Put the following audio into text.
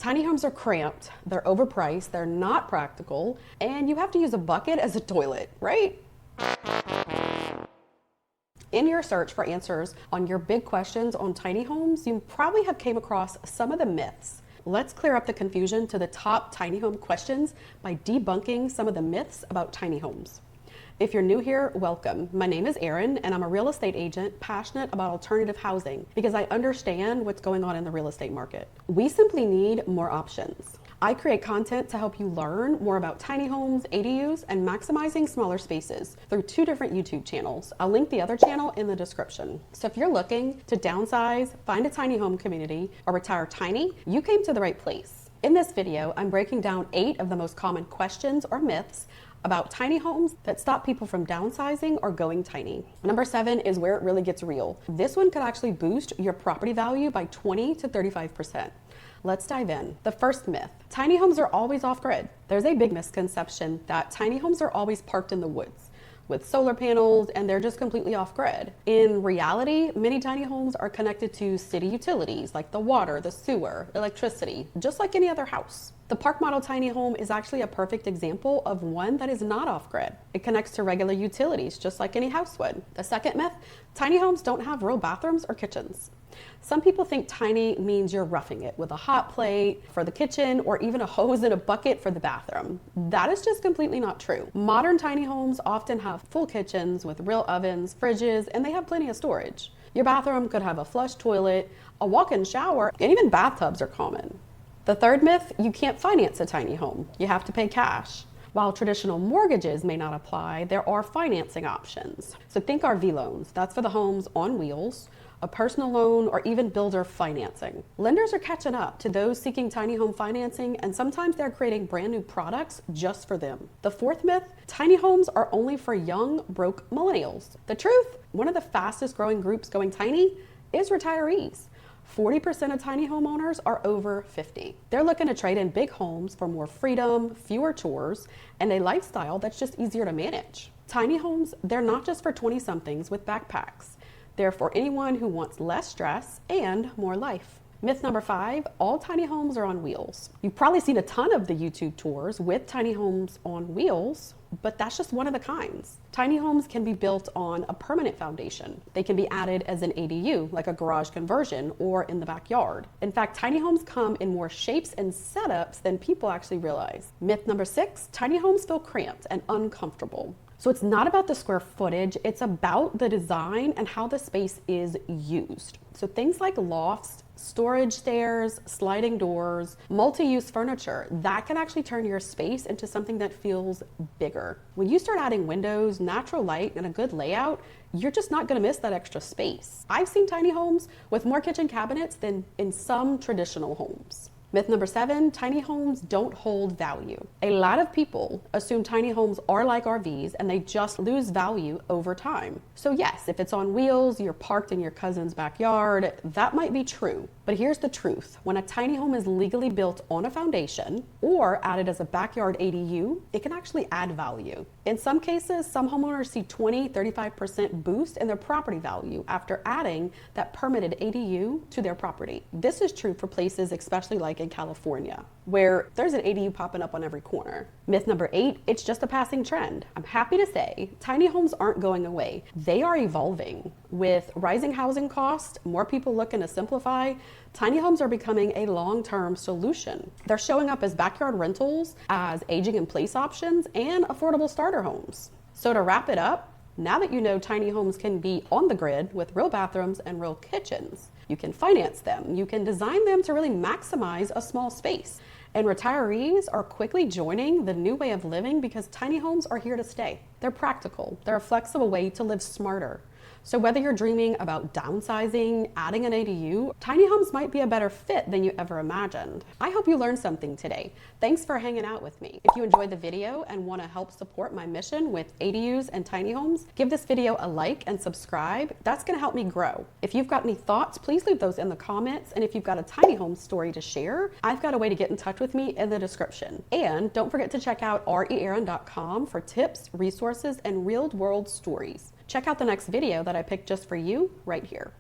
Tiny homes are cramped, they're overpriced, they're not practical, and you have to use a bucket as a toilet, right? In your search for answers on your big questions on tiny homes, you probably have came across some of the myths. Let's clear up the confusion to the top tiny home questions by debunking some of the myths about tiny homes. If you're new here, welcome. My name is Erin, and I'm a real estate agent passionate about alternative housing because I understand what's going on in the real estate market. We simply need more options. I create content to help you learn more about tiny homes, ADUs, and maximizing smaller spaces through 2 different YouTube channels. I'll link the other channel in the description. So if you're looking to downsize, find a tiny home community, or retire tiny, you came to the right place. In this video, I'm breaking down 8 of the most common questions or myths about tiny homes that stop people from downsizing or going tiny. Number 7 is where it really gets real. This one could actually boost your property value by 20 to 35%. Let's dive in. The first myth, tiny homes are always off-grid. There's a big misconception that tiny homes are always parked in the woods with solar panels and they're just completely off-grid. In reality, many tiny homes are connected to city utilities like the water, the sewer, electricity, just like any other house. The park model tiny home is actually a perfect example of one that is not off-grid. It connects to regular utilities just like any house would. The second myth, tiny homes don't have real bathrooms or kitchens. Some people think tiny means you're roughing it with a hot plate for the kitchen or even a hose and a bucket for the bathroom. That is just completely not true. Modern tiny homes often have full kitchens with real ovens, fridges, and they have plenty of storage. Your bathroom could have a flush toilet, a walk-in shower, and even bathtubs are common. The third myth, you can't finance a tiny home. You have to pay cash. While traditional mortgages may not apply, there are financing options. So think RV loans. That's for the homes on wheels, a personal loan, or even builder financing. Lenders are catching up to those seeking tiny home financing, and sometimes they're creating brand new products just for them. The fourth myth, tiny homes are only for young, broke millennials. The truth, one of the fastest growing groups going tiny is retirees. 40% of tiny homeowners are over 50. They're looking to trade in big homes for more freedom, fewer chores, and a lifestyle that's just easier to manage. Tiny homes, they're not just for 20-somethings with backpacks. They're for anyone who wants less stress and more life. Myth number 5, all tiny homes are on wheels. You've probably seen a ton of the YouTube tours with tiny homes on wheels, but that's just one of the kinds. Tiny homes can be built on a permanent foundation. They can be added as an ADU, like a garage conversion, or in the backyard. In fact, tiny homes come in more shapes and setups than people actually realize. Myth number 6, tiny homes feel cramped and uncomfortable. So it's not about the square footage, it's about the design and how the space is used. So things like lofts, storage stairs, sliding doors, multi-use furniture, that can actually turn your space into something that feels bigger. When you start adding windows, natural light, and a good layout, you're just not gonna miss that extra space. I've seen tiny homes with more kitchen cabinets than in some traditional homes. Myth number 7, tiny homes don't hold value. A lot of people assume tiny homes are like RVs and they just lose value over time. So yes, if it's on wheels, you're parked in your cousin's backyard, that might be true. But here's the truth. When a tiny home is legally built on a foundation or added as a backyard ADU, it can actually add value. In some cases, some homeowners see 20-35% boost in their property value after adding that permitted ADU to their property. This is true for places especially like in California, where there's an ADU popping up on every corner. Myth number 8, it's just a passing trend. I'm happy to say tiny homes aren't going away. They are evolving. With rising housing costs, more people looking to simplify, tiny homes are becoming a long-term solution. They're showing up as backyard rentals, as aging in place options, and affordable starter homes. So to wrap it up, now that you know tiny homes can be on the grid with real bathrooms and real kitchens, you can finance them, you can design them to really maximize a small space. And retirees are quickly joining the new way of living because tiny homes are here to stay. They're practical, they're a flexible way to live smarter. So whether you're dreaming about downsizing, adding an ADU, tiny homes might be a better fit than you ever imagined. I hope you learned something today. Thanks for hanging out with me. If you enjoyed the video and want to help support my mission with ADUs and tiny homes, give this video a like and subscribe. That's going to help me grow. If you've got any thoughts, please leave those in the comments. And if you've got a tiny home story to share, I've got a way to get in touch with me in the description. And don't forget to check out reerin.com for tips, resources, and real-world stories. Check out the next video that I picked just for you right here.